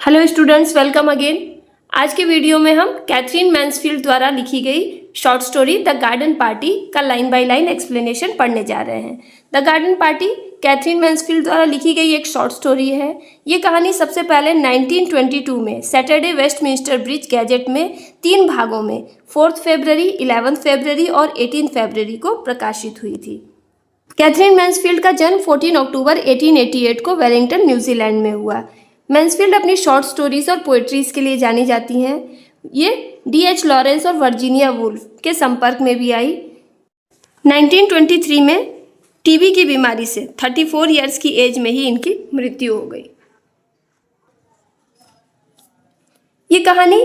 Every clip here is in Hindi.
Hello students, welcome again. आज के वीडियो में हम कैथरीन मैन्सफील्ड द्वारा लिखी गई short story the garden party का लाइन बाय लाइन एक्सप्लेनेशन पढ़ने जा रहे हैं। The garden party Katherine Mansfield द्वारा लिखी गई एक शॉर्ट स्टोरी है। ये कहानी सबसे पहले 1922 में सैटरडे वेस्टमिंस्टर ब्रिज गैजेट में 3 भागों में 4 फरवरी, 11 फरवरी और 18 फरवरी को प्रकाशित हुई थी। कैथरीन मैन्सफील्ड का जन्म 14 अक्टूबर 1888 को वेलिंगटन, न्यूजीलैंड में हुआ। मैन्सफील्ड अपनी शॉर्ट स्टोरीज और पोएट्रीज के लिए जानी जाती हैं। ये D.H. लॉरेंस और वर्जीनिया वुल्फ के संपर्क में भी आई। 1923 में टीबी की बीमारी से 34 ईयर्स की एज में ही इनकी मृत्यु हो गई। ये कहानी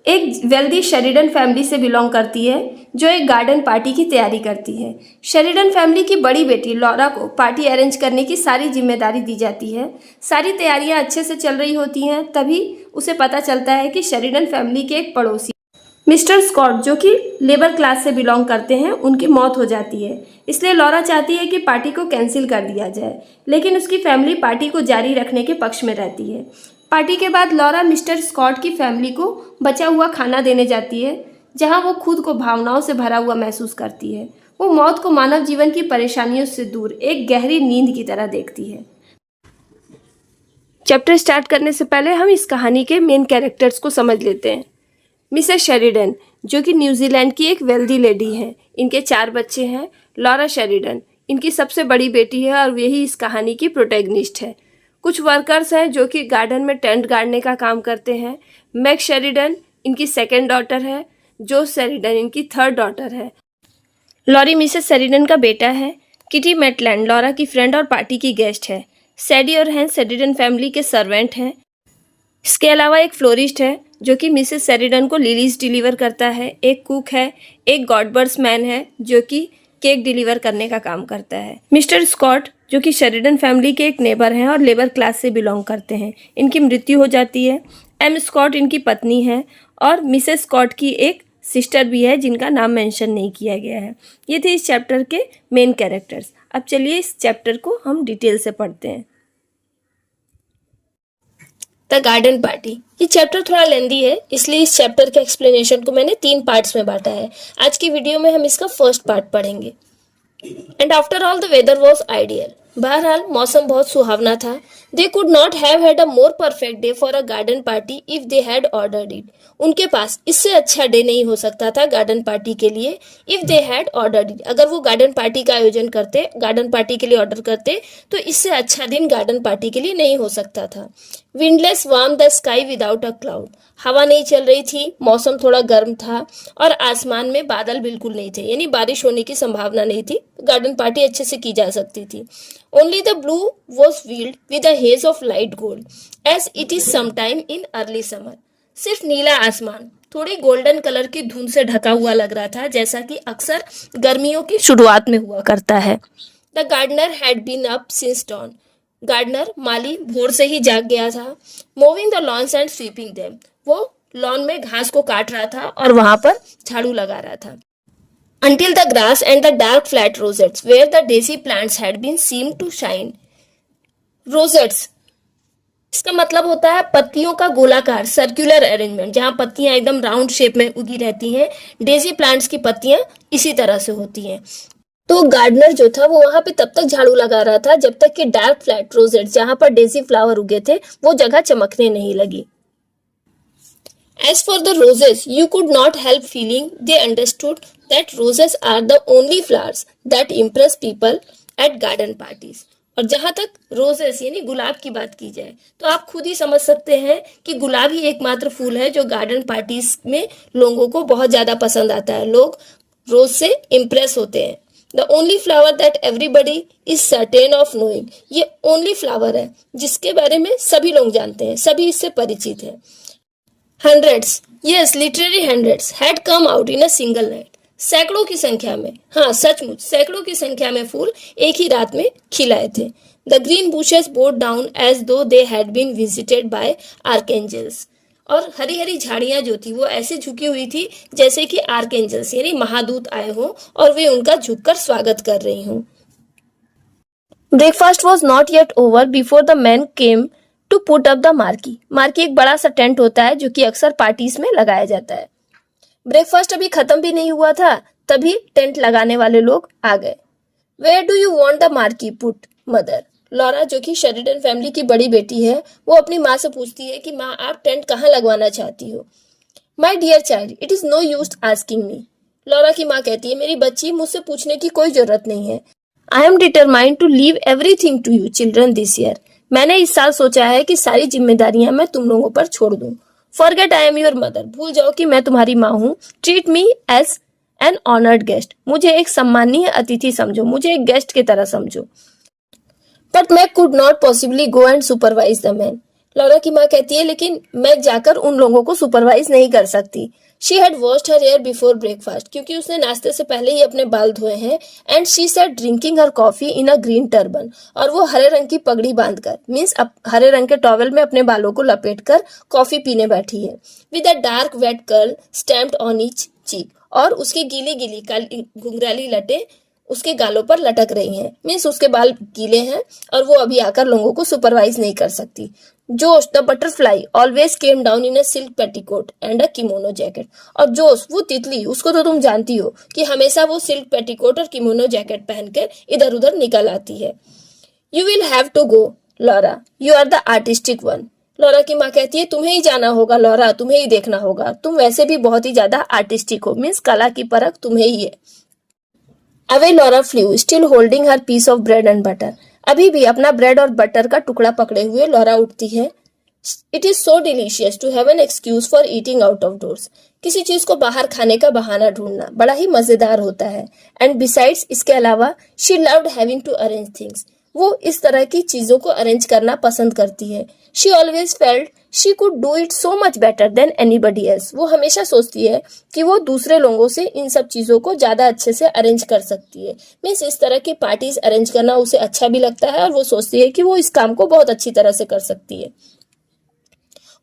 एक वेल्दी शेरिडन फैमिली से बिलोंग करती है जो एक गार्डन पार्टी की तैयारी करती है। शेरिडन फैमिली की बड़ी बेटी लॉरा को पार्टी अरेंज करने की सारी जिम्मेदारी दी जाती है। सारी तैयारियां अच्छे से चल रही होती हैं, तभी उसे पता चलता है कि शेरिडन फैमिली के एक पड़ोसी मिस्टर स्कॉट, जो कि लेबर क्लास से बिलोंग करते हैं, उनकी मौत हो जाती है। इसलिए लॉरा चाहती है कि पार्टी को कैंसिल कर दिया जाए, लेकिन उसकी फैमिली पार्टी को जारी रखने के पक्ष में रहती है। पार्टी के बाद लॉरा मिस्टर स्कॉट की फैमिली को बचा हुआ खाना देने जाती है, जहां वो खुद को भावनाओं से भरा हुआ महसूस करती है। वो मौत को मानव जीवन की परेशानियों से दूर एक गहरी नींद की तरह देखती है। चैप्टर स्टार्ट करने से पहले हम इस कहानी के मेन कैरेक्टर्स को समझ लेते हैं। मिसेस शेरिडन, जो कि न्यूजीलैंड की एक वेल्दी लेडी हैं। इनके 4 बच्चे हैं। लॉरा शेरिडन इनकी सबसे बड़ी बेटी है और यही इस कहानी की प्रोटैगनिस्ट है। कुछ वर्कर्स हैं जो कि गार्डन में टेंट गाड़ने का काम करते हैं। मैग शेरिडन इनकी 2nd डॉटर है। जो शेरिडन इनकी 3rd डॉटर है। लॉरी मिसेस शेरिडन का बेटा है। किटी मैटलैंड लॉरा की फ्रेंड और पार्टी की गेस्ट है। सैडी और हैंस शेरिडन फैमिली के सर्वेंट हैं। इसके अलावा एक फ्लोरिस्ट है जो कि मिसेस शेरिडन को लिलीज डिलीवर करता है। एक कुक है। एक गॉडबर्ड्स मैन है जो कि केक डिलीवर करने का काम करता है। मिस्टर स्कॉट, जो कि शेरिडन फैमिली के एक नेबर हैं और लेबर क्लास से बिलोंग करते हैं, इनकी मृत्यु हो जाती है। एम स्कॉट इनकी पत्नी है और मिसेस स्कॉट की एक सिस्टर भी है जिनका नाम मेंशन नहीं किया गया है। ये थे इस चैप्टर के मेन कैरेक्टर्स। अब चलिए इस चैप्टर को हम डिटेल से पढ़ते हैं। The garden party. ये चैप्टर थोड़ा लेंदी है, इसलिए इस चैप्टर के एक्सप्लेनेशन को मैंने 3 पार्ट्स में बांटा है। आज की वीडियो में हम इसका फर्स्ट पार्ट पढ़ेंगे। And after all the weather was ideal. बहरहाल मौसम बहुत सुहावना था। They could not have had a more perfect day for a garden party if they had ordered it. उनके पास इससे अच्छा डे नहीं हो सकता था गार्डन पार्टी के लिए, if they had ordered it. अगर वो गार्डन पार्टी का आयोजन करते, गार्डन पार्टी के लिए ऑर्डर करते, तो इससे अच्छा दिन गार्डन पार्टी के लिए नहीं हो सकता था। Windless warm the sky without a cloud. हवा नहीं चल रही थी, मौसम थोड़ा गर्म था और आसमान में बादल बिल्कुल नहीं थे, यानी बारिश होने की संभावना नहीं थी। गार्डन पार्टी अच्छे से की जा सकती थी। Only the blue was field with a haze of light gold as it is sometime in early summer. सिर्फ नीला आसमान थोड़ी गोल्डन कलर की धुंध से ढका हुआ लग रहा था, जैसा कि अक्सर गर्मियों की शुरुआत में हुआ करता है। The gardener had been up since dawn. Gardener माली भोर से ही जाग गया था। Moving the lawns and sweeping them. वो लॉन में घास को काट रहा था और वहां पर झाड़ू लगा रहा था। Until the grass and the dark flat rosettes where the daisy plants had been seemed to shine. Rosettes इसका मतलब होता है पत्तियों का गोलाकार, सर्कुलर अरेंजमेंट, जहां पत्तियां एकदम राउंड शेप में उगी रहती हैं। डेजी प्लांट्स की पत्तियां इसी तरह से होती हैं। तो गार्डनर जो था वो वहां पे तब तक झाड़ू लगा रहा था जब तक कि डार्क फ्लैट रोजेट्स, जहां पर डेजी फ्लावर उगे थे, वो जगह चमकने नहीं लगी। As for the roses, you could not help feeling they understood that roses are the only flowers that impress people at garden parties. और जहां तक रोजेस यानी गुलाब की बात की जाए तो आप खुद ही समझ सकते हैं कि गुलाब ही एकमात्र फूल है जो गार्डन पार्टीज में लोगों को बहुत ज्यादा पसंद आता है। लोग रोज से इम्प्रेस होते हैं। The only flower that everybody is certain of knowing. ये ओनली फ्लावर है जिसके बारे में सभी लोग जानते हैं, सभी इससे परिचित है। Hundreds, yes, literally hundreds had come out in a single night. सैकड़ों की संख्या में, हाँ सचमुच सैकड़ों की संख्या में फूल एक ही रात में खिलाए थे। The green bushes bowed down as though they had been visited by archangels. और हरी हरी झाड़ियां जो थी वो ऐसे झुकी हुई थी जैसे कि आर्कएंजल्स यानी महादूत आए हों और वे उनका झुककर स्वागत कर रही हों। Breakfast was not yet over before the men came to put up the marquee. Marquee एक बड़ा सा टेंट होता है जो कि अक्सर पार्टीज में लगाया जाता है। ब्रेकफास्ट अभी खत्म भी नहीं हुआ था तभी टेंट लगाने वाले लोग आ गए। Where do you want the marquee put mother. Laura जो कि शेरिडन फैमिली की बड़ी बेटी है वो अपनी माँ से पूछती है कि माँ आप टेंट कहाँ लगवाना चाहती हो। My dear child it is no use asking me. Laura की माँ कहती है मेरी बच्ची मुझसे पूछने की कोई जरूरत नहीं है। I am determined to leave everything to you children this year. मैंने इस साल सोचा है कि सारी जिम्मेदारियां मैं तुम लोगों पर छोड़ दूं। Forget I am your mother. भूल जाओ कि मैं तुम्हारी माँ हूँ। Treat me as an honoured guest. मुझे एक सम्मानीय अतिथि समझो, मुझे एक गेस्ट की तरह समझो। बट मैं could not possibly go and supervise the man. Laura की माँ कहती है लेकिन मैं जाकर उन लोगों को सुपरवाइज नहीं कर सकती। She had washed her hair before breakfast क्योंकि उसने नाश्ते से पहले ही अपने बाल धोए हैं। And she said drinking her coffee in a green turban. और वो हरे रंग की पगड़ी बांधकर मीन्स हरे रंग के टॉवेल में अपने बालों को लपेटकर कॉफी पीने बैठी है। With a dark wet curl stamped on each cheek. और उसकी गीली गीली काली घुंघराली लटें उसके गालों पर लटक रही हैं। मीन्स उसके बाल गीले हैं और वो अभी आकर लोगों को सुपरवाइज नहीं कर सकती। जोश the butterfly always came down in a silk petticoat and a kimono jacket. और जोश वो तितली उसको तो तुम जानती हो कि हमेशा वो सिल्क पेटीकोट और किमोनो जैकेट पहनकर इधर उधर निकल आती है। You will have to go Laura you are the artistic one. Laura की माँ कहती है तुम्हें ही जाना होगा लॉरा, तुम्हें ही देखना होगा। तुम वैसे भी बहुत ही ज्यादा आर्टिस्टिक हो। मीन्स कला की परख तुम्हें ही है। Away Laura flew still holding her piece of bread and butter. अभी भी अपना ब्रेड और बटर का टुकड़ा पकड़े हुए लॉरा उठती है। It is so delicious to have an excuse for eating out of doors. किसी चीज को बाहर खाने का बहाना ढूंढना बड़ा ही मजेदार होता है। एंड बिसाइड्स इसके अलावा she loved having to arrange things. वो इस तरह की चीजों को अरेंज करना पसंद करती है। She always felt she could do it so much better than anybody else. वो हमेशा सोचती है कि वो दूसरे लोगों से इन सब चीजों को ज्यादा अच्छे से अरेंज कर सकती है। मीन्स इस तरह की पार्टीज अरेंज करना उसे अच्छा भी लगता है और वो सोचती है कि वो इस काम को बहुत अच्छी तरह से कर सकती है।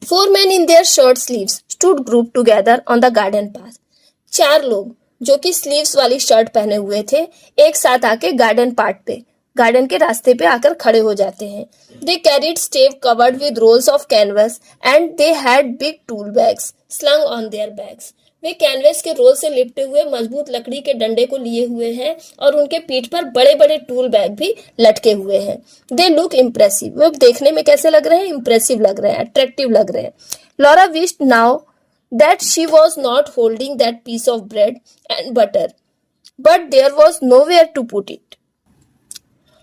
4 men in their shirt sleeves stood grouped together on the garden path. 4 लोग जो कि स्लीव्स वाली शर्ट पहने हुए थे एक साथ आके गार्डन के रास्ते पे आकर खड़े हो जाते हैं। They carried stave covered with rolls of canvas and they had big tool bags slung on their backs. Way canvas के रोल से लिपटे हुए मजबूत लकड़ी के डंडे को लिए हुए हैं और उनके पीठ पर बड़े बड़े टूल बैग भी लटके हुए हैं। They look impressive. वे देखने में कैसे लग रहे हैं? इम्प्रेसिव लग रहे हैं, अट्रैक्टिव लग रहे हैं। Laura wished now that she was not holding that piece of bread and butter but there was nowhere to put it.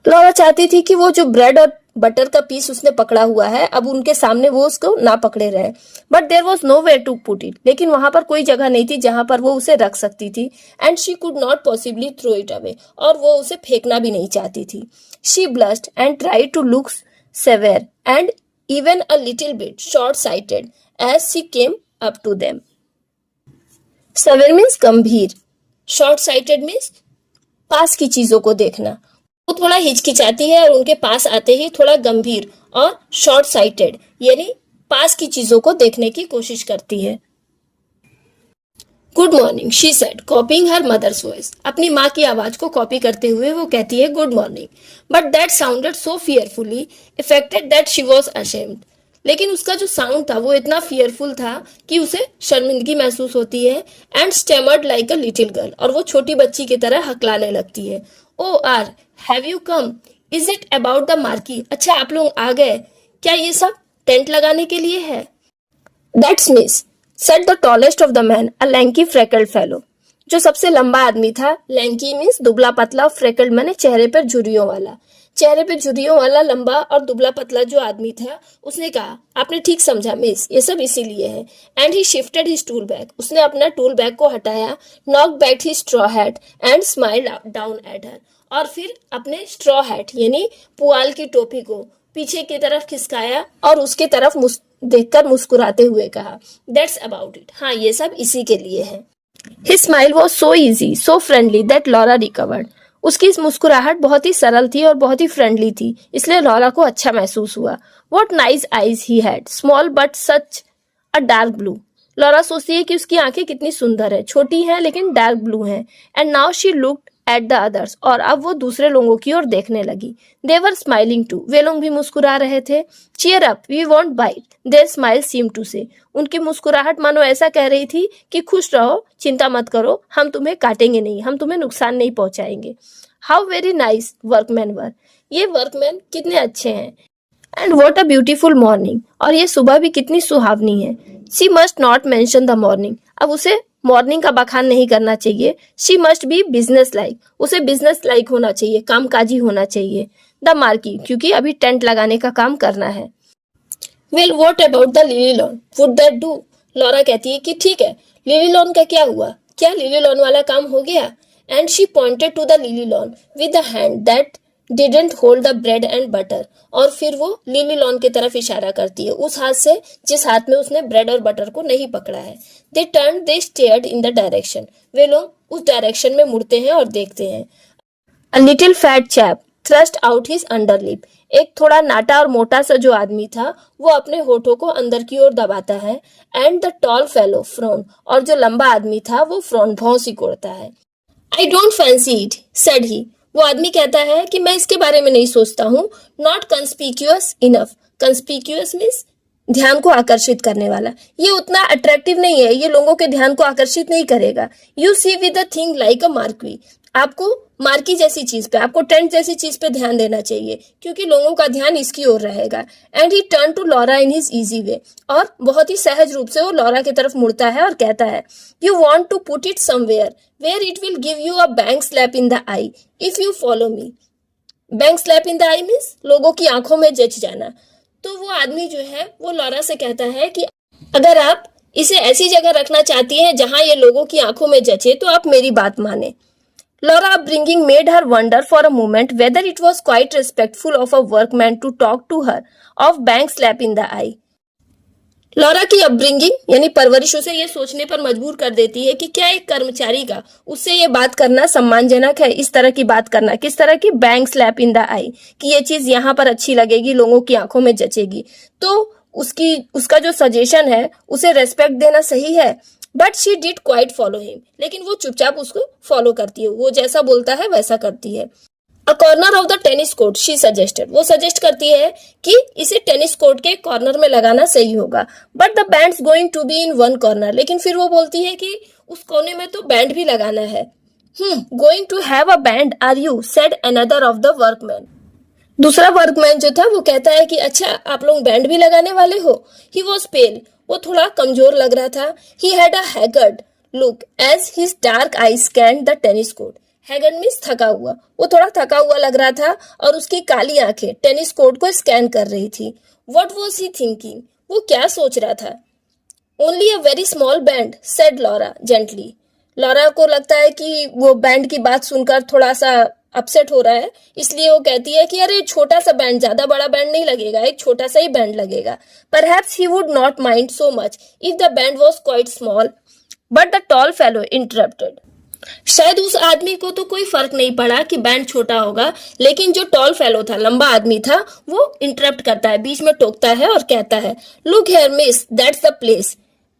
Laura चाहती थी कि वो जो ब्रेड और बटर का पीस उसने पकड़ा हुआ है अब उनके सामने वो उसको ना पकड़े रहे। But there was nowhere to put it. लेकिन वहां पर कोई जगह नहीं थी जहां पर वो उसे रख सकती थी। And she could not possibly throw it away. और वो उसे फेंकना भी नहीं चाहती थी। She blushed and tried to look severe and even a little bit short sighted as she came up to them. Severe means गंभीर, शॉर्ट साइटेड मीन्स पास की चीजों को देखना। वो थोड़ा हिचकिचाती है और उनके पास आते ही थोड़ा गंभीर और शॉर्ट साइटेड यानी पास की चीजों को देखने की कोशिश करती है। Good morning she said copying her mother's voice. अपनी माँ की आवाज को कॉपी करते हुए वो कहती है good morning. But that sounded so fearfully affected that she was ashamed. लेकिन उसका जो साउंड था वो इतना फियरफुल था कि उसे शर्मिंदगी महसूस होती है। And stammered like a little girl. और वो छोटी बच्ची की तरह हकलाने लगती है। Oh are have you come is it about the marquee. अच्छा आप लोग आ गए, क्या ये सब टेंट लगाने के लिए है? That's miss said the tallest of the man a lanky freckled fellow. जो सबसे लंबा आदमी था, लैंकी मीन्स दुबला पतला, फ्रेकल्ड मैंने चेहरे पर झुर्रियों वाला। चेहरे पे झुर्रियों वाला लंबा और दुबला पतला जो आदमी था उसने कहा आपने ठीक समझा मिस, ये सब इसीलिए है। And he shifted his tool bag. उसने अपना टूल बैग को हटाया। Knock back his straw hat and smiled down at her. और फिर अपने स्ट्रॉ हैट यानी पुआल की टोपी को पीछे की तरफ खिसकाया और उसकी तरफ देखकर मुस्कुराते हुए कहा दैट्स अबाउट इट। हाँ ये सब इसी के लिए है। His smile was so easy so friendly that Laura recovered. उसकी इस मुस्कुराहट बहुत ही सरल थी और बहुत ही फ्रेंडली थी, इसलिए लॉरा को अच्छा महसूस हुआ। What nice eyes he had small but such a dark blue. Laura सोचती है कि उसकी आंखें कितनी सुंदर है, छोटी हैं लेकिन डार्क ब्लू हैं। And now she looked at the others, और अब वो दूसरे लोगों की ओर देखने लगी. दे वर स्माइलिंग टू, वे लोग भी मुस्कुरा रहे थे. Cheer up, we want bite, their smile seem to say, उनकी मुस्कुराहट मानो ऐसा कह रही थी कि खुश रहो, चिंता मत करो, हम तुम्हें काटेंगे नहीं, हम तुम्हें नुकसान नहीं पहुंचाएंगे. हाउ वेरी नाइस वर्कमैन वर, ये वर्कमैन कितने अच्छे हैं. And what a beautiful morning, और ये सुबह भी कितनी सुहावनी है. She must not mention the morning, अब उसे मॉर्निंग का बखान नहीं करना चाहिए. She must be business like, उसे बिजनेस लाइक होना चाहिए, कामकाजी होना चाहिए. द मार्की, क्योंकि अभी टेंट लगाने का काम करना है. Well what about the lily lawn, would that do, Laura कहती है कि ठीक है, लिली लॉन का क्या हुआ, क्या लिली लॉन वाला काम हो गया. And she pointed to the lily lawn with the hand that didn't hold the bread and butter, और फिर वो लिली लॉन की तरफ इशारा करती है, उस हाथ से जिस हाथ में उसने ब्रेड और बटर को नहीं पकड़ा है. They turn, they stared in the direction, वे लोग उस डायरेक्शन में मुड़ते हैं और देखते हैं. A little fat chap thrust out his under lip, एक थोड़ा नाटा और मोटा सा जो आदमी था वो अपने होठों को अंदर की ओर दबाता है. And the tall fellow frown, और जो लंबा आदमी था वो फ्रॉन, भौं सिकोड़ता है. I don't fancy it said he, वो आदमी कहता है कि मैं इसके बारे में नहीं सोचता हूँ. नॉट कंस्पिक्यूअस इनफ, कंस्पिक्यूअस मीन्स ध्यान को आकर्षित करने वाला, ये उतना अट्रैक्टिव नहीं है, ये लोगों के ध्यान को आकर्षित नहीं करेगा. You see with the thing like a marquee, आपको मार्की जैसी चीज पे, आपको टेंट जैसी चीज पे ध्यान देना चाहिए, क्योंकि लोगों का ध्यान इसकी ओर रहेगा. And he turn to Laura in his easy way, और बहुत ही सहज रूप से वो लॉरा की तरफ मुड़ता है और कहता है, you want to put it somewhere where it will give you a bank slap in the eye if you follow me. Bank slap in the eye means लोगों की आंखों में जच जाना. तो वो आदमी जो है वो लॉरा से कहता है कि अगर आप इसे ऐसी जगह रखना चाहती हैं जहां ये लोगों की आंखों में जचे तो आप मेरी बात माने. Laura upbringing made her wonder for a moment whether it was quite respectful of a workman to talk to her of bank slap in the eye. Laura की अपब्रिंगिंग यानी परवरिश उसे ये सोचने पर मजबूर कर देती है कि क्या एक कर्मचारी का उससे ये बात करना सम्मानजनक है, इस तरह की बात करना, किस तरह की, बैंक स्लैप इन द आई, कि ये चीज यहाँ पर अच्छी लगेगी, लोगों की आंखों में जचेगी. तो उसका जो सजेशन है उसे रेस्पेक्ट देना सही है. But she did quite follow him, लेकिन वो चुपचाप उसको फॉलो करती है, वो जैसा बोलता है वैसा करती है. A corner of the tennis court she suggested, वो सजेस्ट करती है कि इसे टेनिस कोर्ट के कॉर्नर में लगाना सही होगा. But the band's going to be in one corner, लेकिन फिर वो बोलती है कि उस कोने में तो बैंड भी लगाना है. Going to have a band are you, said another of the workman, दूसरा वर्कमैन जो था वो कहता है कि अच्छा आप लोग बैंड भी लगाने वाले हो. ही वॉज पेल, वो थोड़ा कमजोर लग रहा था. He had a haggard look as his dark eye scanned the tennis court, haggard means थका हुआ, वो थोड़ा थका हुआ लग रहा था और उसकी काली आंखें टेनिस कोर्ट को स्कैन कर रही थी. व्हाट वाज ही थिंकिंग, वो क्या सोच रहा था. Only a very small band, said Laura gently, Laura को लगता है कि वो बैंड की बात सुनकर थोड़ा सा अपसेट हो रहा है, इसलिए वो कहती है कि अरे छोटा सा बैंड, ज्यादा बड़ा बैंड नहीं लगेगा, एक छोटा सा ही बैंड लगेगा. Perhaps he would not mind so much if the band was quite small, but the tall fellow interrupted, शायद उस आदमी को तो कोई फर्क नहीं पड़ा कि बैंड छोटा होगा, लेकिन जो टॉल फेलो था, लंबा आदमी था, वो इंटरप्ट करता है, बीच में टोकता है और कहता है, look here miss, that's the place,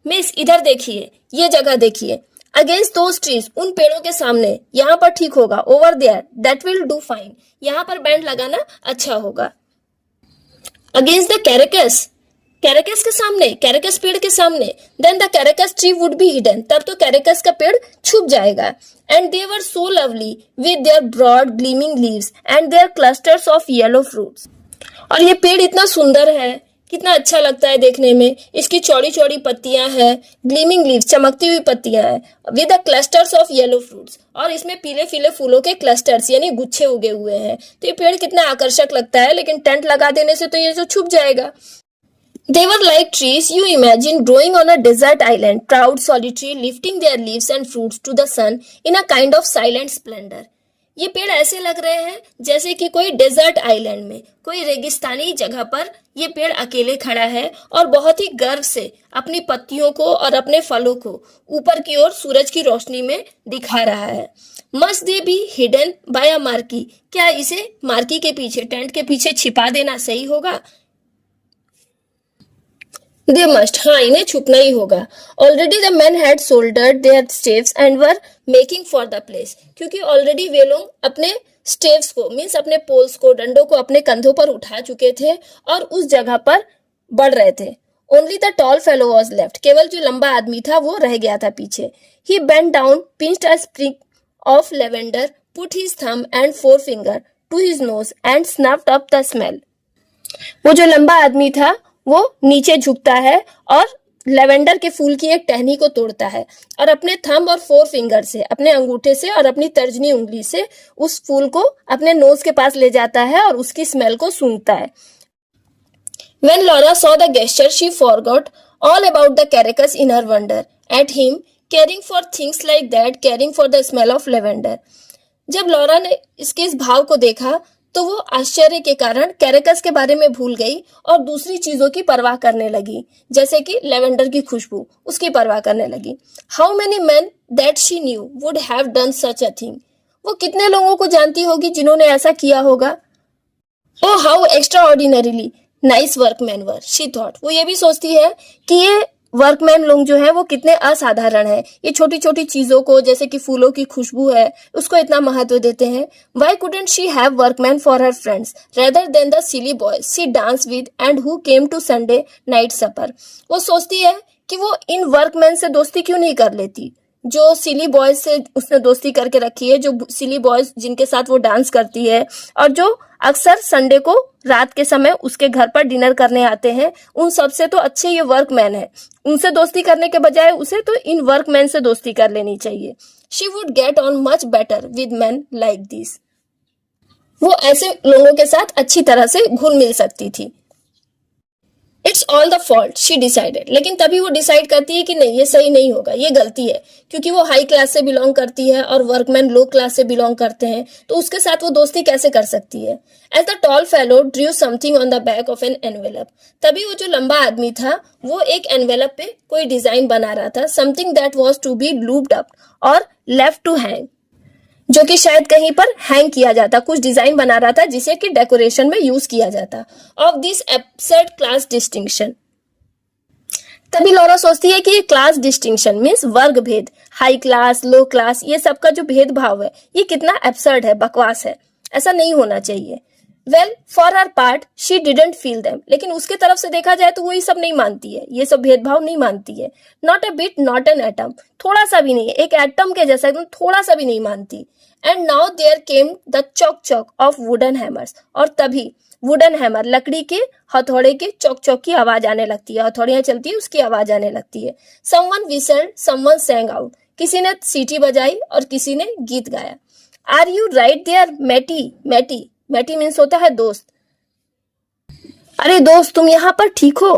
miss इधर देखिए, ये जगह देखिए. अगेंस्ट दोज ट्रीज, उन पेड़ों के सामने, यहाँ पर ठीक होगा. Over there, that will do fine, यहाँ पर बैंड लगाना अच्छा होगा. अगेंस्ट द कैरेकस, कैरेकस के सामने, कैरेकस पेड़ के सामने, then the karakas tree would be hidden, तब तो कैरेकस का पेड़ छुप जाएगा. And they were so lovely with their broad gleaming leaves and their clusters of yellow fruits, और ये पेड़ इतना सुंदर है, कितना अच्छा लगता है देखने में, इसकी चौड़ी चौड़ी पत्तियां हैं, ग्लीमिंग लीव्स, चमकती हुई पत्तियां हैं, with the clusters of yellow fruits, और इसमें पीले पीले फूलों के क्लस्टर्स यानी गुच्छे उगे हुए हैं. तो ये पेड़ कितना आकर्षक लगता है, लेकिन टेंट लगा देने से तो ये जो छुप जाएगा. They were like trees you imagine growing on a desert island, proud, solitary, lifting their leaves and fruits to the sun in a kind of silent splendor. ये पेड़ ऐसे लग रहे हैं जैसे कि कोई डेजर्ट आइलैंड में, कोई रेगिस्तानी जगह पर ये पेड़ अकेले खड़ा है और बहुत ही गर्व से अपनी पत्तियों को और अपने फलों को ऊपर की ओर सूरज की रोशनी में दिखा रहा है. Must they be hidden by a marquee? क्या इसे मार्की के पीछे, टेंट के पीछे छिपा देना सही होगा. दे मस्ट, हाँ इन्हें छुपना ही होगा। Already the man had shouldered their staves and were making for the place, क्योंकि ऑलरेडी वे लोग अपने स्टेव्स को मीन्स अपने पोल्स को, डंडों को अपने कंधों पर उठा चुके थे और उस जगह पर बढ़ रहे थे। Only the tall fellow was left, केवल जो लंबा आदमी था वो रह गया था पीछे। He bent down, pinched a sprig of lavender, put his thumb and four finger to his nose and snuffed up the smell. वो जो लंबा आदमी था वो नीचे झुकता है और लेवेंडर के फूल की एक टहनी को तोड़ता है और अपने थंब और फोर फिंगर से, अपने अंगूठे से और अपनी तर्जनी उंगली से उस फूल को अपने नोज के पास ले जाता है और उसकी स्मेल को सूंघता है। When Laura saw the gesture, she forgot all about the carcass in her wonder at him caring for things like that, caring for the smell of lavender. जब लॉरा ने इसके इस भाव को देखा तो वो आश्चर्य के कारण कैरेकस के बारे में भूल गई और दूसरी चीजों की परवाह करने लगी, जैसे कि लेवेंडर की खुशबू, उसकी परवाह करने लगी। How many man that she knew would have done such a thing, वो कितने लोगों को जानती होगी जिन्होंने ऐसा किया होगा। Oh how extraordinarily nice workman were, she thought, वो ये भी सोचती है कि ये वर्कमैन लोग जो है वो कितने असाधारण है, ये छोटी छोटी चीजों को जैसे कि फूलों की खुशबू है उसको इतना महत्व देते हैं। Why couldn't she have workman for her friends rather than the silly boys she dance with and who came to Sunday night supper. वो सोचती है कि वो इन वर्कमैन से दोस्ती क्यों नहीं कर लेती, जो सिली बॉयज से उसने दोस्ती करके रखी है, जो सिली बॉयज जिनके साथ वो डांस करती है और जो अक्सर संडे को रात के समय उसके घर पर डिनर करने आते हैं, उन सबसे तो अच्छे ये वर्कमैन है। उनसे दोस्ती करने के बजाय उसे तो इन वर्कमैन से दोस्ती कर लेनी चाहिए। She would get on much better with man like this, वो ऐसे लोगों के साथ अच्छी तरह से घुल मिल सकती थी। It's all the fault she decided, लेकिन तभी वो डिसाइड करती है कि नहीं ये सही नहीं होगा, ये गलती है, क्योंकि वो हाई क्लास से बिलोंग करती है और वर्कमैन लो क्लास से बिलोंग करते हैं, तो उसके साथ वो दोस्ती कैसे कर सकती है। As the tall fellow drew something on the back of an envelope, तभी वो जो लंबा आदमी था वो एक एनवेलप पे कोई डिजाइन बना रहा था, something that was to be looped up or left to hang, जो कि शायद कहीं पर हैंग किया जाता, कुछ डिजाइन बना रहा था जिसे कि डेकोरेशन में यूज किया जाता। Of this absurd class distinction, तभी लॉरा सोचती है कि ये क्लास डिस्टिंक्शन मीन्स वर्ग भेद, हाई क्लास लो क्लास, ये सबका जो भेदभाव है ये कितना एब्सर्ड है, बकवास है, ऐसा नहीं होना चाहिए। Well for her part she didn't feel them, लेकिन उसके तरफ से देखा जाए तो वो ये सब नहीं मानती है, ये सब भेदभाव नहीं मानती है। Not a bit, not an atom, थोड़ा सा भी नहीं है, एक एटम के जैसा एकदम थोड़ा सा भी नहीं मानती। And now there came the chock chock of wooden hammers, और तभी वुडन हैमर, लकड़ी के हथौड़े के चौक चौक की आवाज आने लगती है, हथौड़ियां चलती है उसकी आवाज आने लगती है। Someone whistled, someone sang out, किसी ने सीटी बजाई और किसी ने गीत गाया। Are you right there Matty, Matty, Matty means होता है दोस्त, अरे दोस्त तुम यहाँ पर ठीक हो।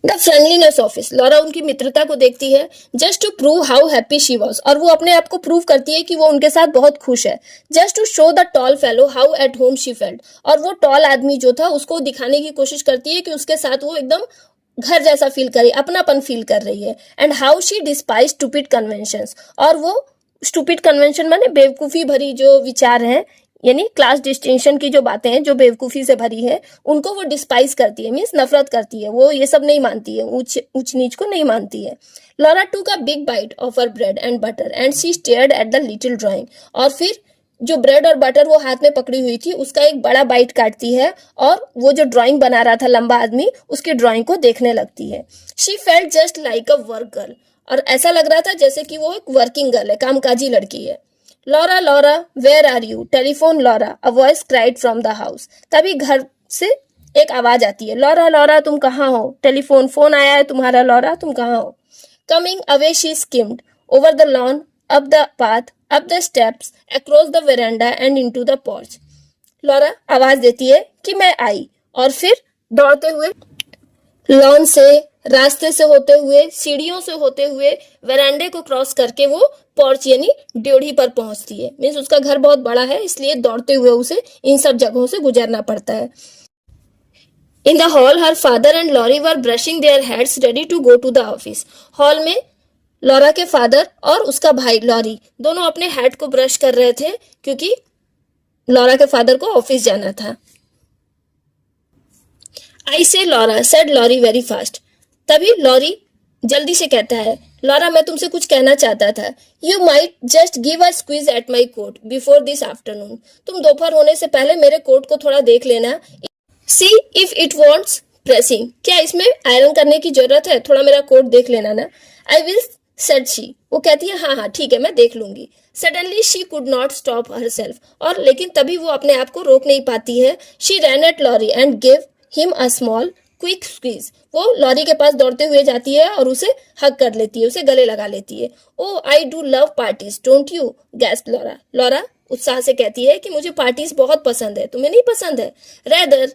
द फ्रेंडलीनेस ऑफिस, लॉरा उनकी मित्रता को देखती है, just to prove how happy she was, और वो अपने आप को प्रूव करती है कि वो उनके साथ बहुत खुश है। Just to show the tall fellow how at home she felt, और वो टॉल आदमी जो था उसको दिखाने की कोशिश करती है कि उसके साथ वो एकदम घर जैसा फील करे, अपनापन फील कर रही है। And how she despise stupid conventions, और वो स्टूपिड कन्वेंशन माने बेवकूफी भरी जो विचार हैं, यानी क्लास डिस्टिंक्शन की जो बातें हैं जो बेवकूफी से भरी है, उनको वो डिस्पाइज करती है, मीन्स नफरत करती है, वो ये सब नहीं मानती है, ऊंच नीच को नहीं मानती है। Laura took a big bite of her bread and butter and she stared at the little drawing, और फिर जो ब्रेड और बटर वो हाथ में पकड़ी हुई थी उसका एक बड़ा बाइट काटती है और वो जो ड्राइंग बना रहा था लंबा आदमी उसकी ड्राइंग को देखने लगती है। She felt just like a work girl, और ऐसा लग रहा था जैसे कि वो एक वर्किंग गर्ल है, कामकाजी लड़की है। Laura, Laura, where are you, telephone Laura, a voice cried from the house, तभी घर से एक आवाज आती है, लॉरा, लॉरा तुम कहाँ हो, टेलीफोन, फोन आया है तुम्हारा, लॉरा तुम कहाँ हो। Coming away she skimmed over the lawn, up the path, up the steps, across the veranda and into the porch. Laura आवाज देती है कि मैं आई, और फिर दौड़ते हुए लॉन से, रास्ते से होते हुए, सीढ़ियों से होते हुए, वेरांडे को क्रॉस करके वो पोर्च यानी ड्योढ़ी पर पहुंचती है। मीन्स उसका घर बहुत बड़ा है इसलिए दौड़ते हुए उसे इन सब जगहों से गुजरना पड़ता है। In the hall her father and Laurie were brushing their heads ready to go to the office. Hall में लॉरा के फादर और उसका भाई लॉरी दोनों अपने हेड को ब्रश कर रहे थे क्योंकि लॉरा के फादर को ऑफिस जाना था। I say Laura, said Laurie very fast, तभी लॉरी जल्दी से कहता है, लॉरा मैं तुमसे कुछ कहना चाहता था। You might just give a squeeze at my coat before this afternoon. तुम दोपहर होने से पहले मेरे कोट को थोड़ा देख लेना। See if it wants pressing. क्या इसमें आयरन करने की जरूरत है? थोड़ा मेरा कोट देख लेना ना। I will said she. वो कहती है हाँ हाँ ठीक है मैं देख लूंगी। Suddenly she could not stop her self. और लेकिन तभी वो अपने आप को रोक नहीं पाती है। She ran at Laurie and give him a small quick squeeze. वो लॉरी के पास दौड़ते हुए जाती है और उसे हग कर लेती है, उसे गले लगा लेती है। Oh I do love parties don't you gasp Laura. Laura उत्साह से कहती है कि मुझे पार्टीज बहुत पसंद है, तुम्हें नहीं पसंद है? Rather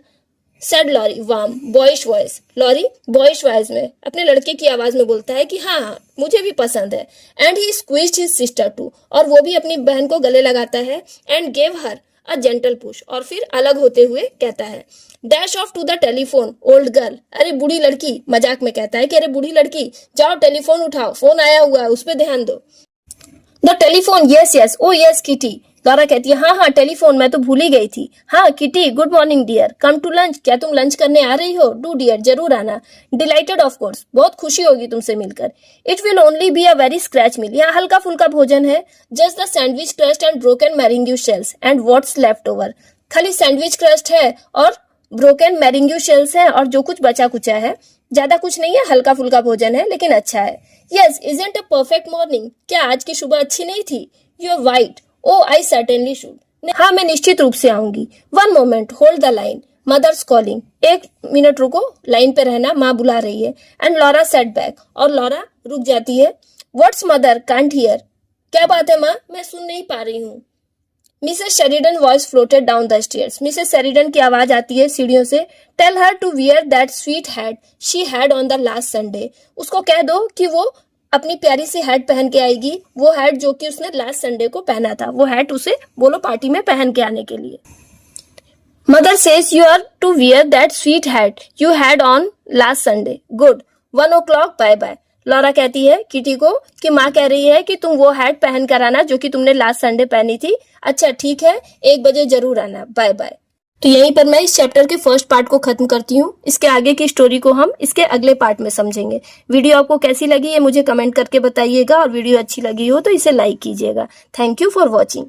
said Laurie warm boyish voice. Laurie boyish voice में अपने लड़के की आवाज में बोलता है कि हाँ हाँ मुझे भी पसंद है। And he squeezed his sister too. और वो भी अपनी बहन को गले लगाता है। And gave her a gentle push. और फिर अलग होते हुए कहता है, dash off to the telephone old girl. अरे बूढ़ी लड़की, मजाक में कहता है कि अरे बूढ़ी लड़की जाओ टेलीफोन उठाओ, फोन आया हुआ है उस पर ध्यान दो। The telephone yes yes O yes kitty. Laura कहती है हाँ हाँ टेलीफोन, मैं तो भूल ही गई थी। हाँ Kitty good morning dear, come to lunch. क्या तुम लंच करने आ रही हो? डू डियर जरूर आना। डिलाइटेड ऑफ कोर्स, बहुत खुशी होगी तुमसे मिलकर। It will only be a very scratch meal. यहाँ हल्का फुल्का भोजन है। Just the sandwich crust and broken meringue shells and what's left over. खाली सैंडविच क्रस्ट है और ब्रोकन मैरिंग्यू शेल्स है और जो कुछ बचा कुचा है, ज्यादा कुछ नहीं है, हल्का फुल्का भोजन है लेकिन अच्छा है। Yes isn't a perfect morning. क्या आज की सुबह अच्छी नहीं थी? You are white. Oh I certainly should. हाँ मैं निश्चित रूप से आऊंगी। One moment hold the line mother's calling. एक मिनट रुको, लाइन पे रहना, माँ बुला रही है। And Laura sat back. और लॉरा रुक जाती है। What's mother can't hear. क्या बात है माँ, मैं सुन नहीं पा रही हूँ। Mrs Sheridan's voice floated down the stairs. Mrs Sheridan की आवाज आती है सीढ़ियों से। Tell her to wear that sweet hat she had on the last Sunday. उसको कह दो कि वो अपनी प्यारी सी हैट पहन के आएगी, वो हैट जो कि उसने लास्ट संडे को पहना था। वो हैट उसे बोलो पार्टी में पहन के आने के लिए। Mother says you are to wear that sweet hat you had on last Sunday. Good 1 o'clock bye bye. Laura कहती है किटी को कि माँ कह रही है कि तुम वो हैट पहन कर आना जो कि तुमने लास्ट संडे पहनी थी। अच्छा ठीक है, 1 बजे जरूर आना, बाय बाय। तो यहीं पर मैं इस चैप्टर के फर्स्ट पार्ट को खत्म करती हूँ। इसके आगे की स्टोरी को हम इसके अगले पार्ट में समझेंगे। वीडियो आपको कैसी लगी ये मुझे कमेंट करके बताइएगा और वीडियो अच्छी लगी हो तो इसे लाइक कीजिएगा। Thank you for watching.